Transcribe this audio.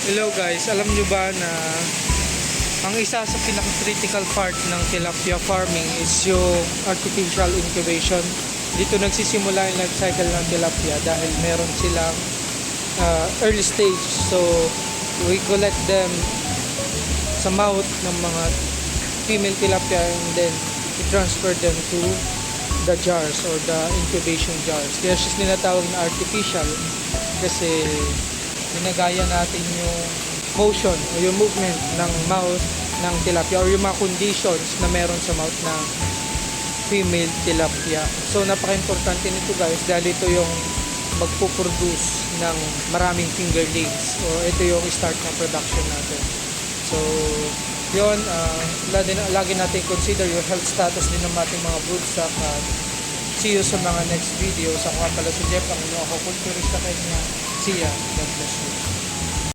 Hello guys, alam nyo ba na ang isa sa pinaka-critical part ng tilapia farming is yung artificial incubation. Dito nagsisimula yung life cycle ng tilapia dahil meron silang early stage. So we collect them sa mouth ng mga female tilapia and then we transfer them to the jars or the incubation jars. Kaya siya tinatawag na artificial kasi ginagaya natin yung motion o yung movement ng mouth ng tilapia or yung mga conditions na meron sa mouth ng female tilapia. So napaka-importante nito guys dahil ito yung magpo-produce ng maraming fingerlings o ito yung start ng production natin. So yun, lagi natin consider yung health status din ng ating mga broodstock. See you sa mga next video. Sa mga pala si Jeff, ang inyong ako kulturista kanya. See ya. God bless you.